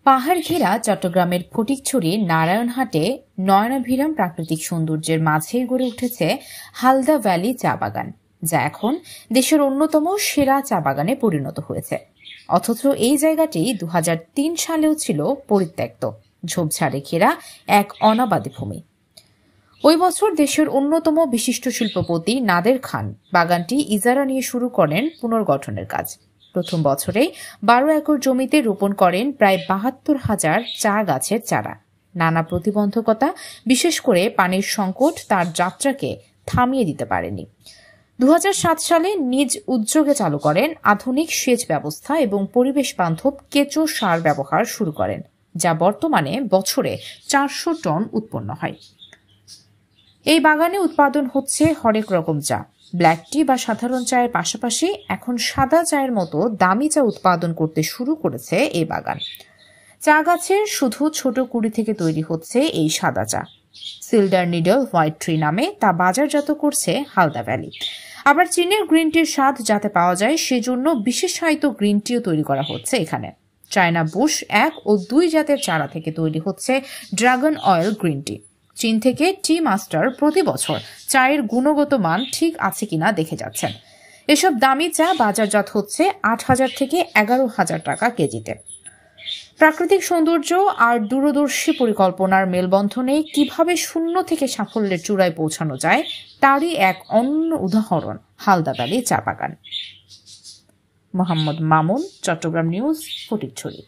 পাহাড় ঘেরা চট্টগ্রামের ফটিকছড়ি নারায়ণহাটে নয়নাভিরাম প্রাকৃতিক সৌন্দর্যের মাঝে গড়ে উঠেছে হালদা ভ্যালি চা বাগান, যা এখন দেশের অন্যতম সেরা চা বাগানে পরিণত হয়েছে। অথচ এই জায়গাটি ২০০৩ সালেও ছিল পরিত্যক্ত, ঝোপঝাড়ে ঘেরা এক অনাবাদি ভূমি। ওই বছর দেশের অন্যতম বিশিষ্ট শিল্পপতি নাদের খান বাগানটি ইজারা নিয়ে শুরু করেন পুনর্গঠনের কাজ। প্রথম বছরেই ১২ একর জমিতে রোপণ করেন প্রায় ৭২,০০০ চা গাছের চারা। নানা প্রতিবন্ধকতা, বিশেষ করে পানির সংকট তার যাত্রাকে থামিয়ে দিতে পারেনি। ২০০৭ সালে নিজ উদ্যোগে চালু করেন আধুনিক সেচ ব্যবস্থা এবং পরিবেশ বান্ধব কেঁচো সার ব্যবহার শুরু করেন, যা বর্তমানে বছরে ৪০০ টন উৎপন্ন হয়। এই বাগানে উৎপাদন হচ্ছে হরেক রকম চা, ব্ল্যাক টি বা সাধারণ চায়ের পাশাপাশি এখন সাদা চায়ের মতো দামি চা উৎপাদন করতে শুরু করেছে এই বাগান। চা গাছের শুধু ছোট কুড়ি থেকে তৈরি হচ্ছে এই সাদা চা। সিল্ডার নিডল হোয়াইট ট্রি নামে তা বাজারজাত করছে হালদা ভ্যালি। আবার চীনের গ্রিন টির স্বাদ যাতে পাওয়া যায় সেজন্য বিশেষায়িত গ্রিন টিও তৈরি করা হচ্ছে এখানে। চায়না বুশ ১ ও ২ জাতের চারা থেকে তৈরি হচ্ছে ড্রাগন অয়েল গ্রিন টি। চীন থেকে টি মাস্টার প্রতি বছর চায়ের গুণগত মান ঠিক আছে কিনা দেখে যাচ্ছেন। এসব দামি চা বাজারজাত হচ্ছে ৮,০০০ থেকে ১১,০০০ টাকা কেজিতে। প্রাকৃতিক সৌন্দর্য আর দূরদর্শী পরিকল্পনার মেলবন্ধনে কিভাবে শূন্য থেকে সাফল্যের চূড়ায় পৌঁছানো যায় তারই এক অনন্য উদাহরণ হালদা ভ্যালি চা বাগান। মোহাম্মদ মামুন, চট্টগ্রাম নিউজ, ফটিকছড়ি।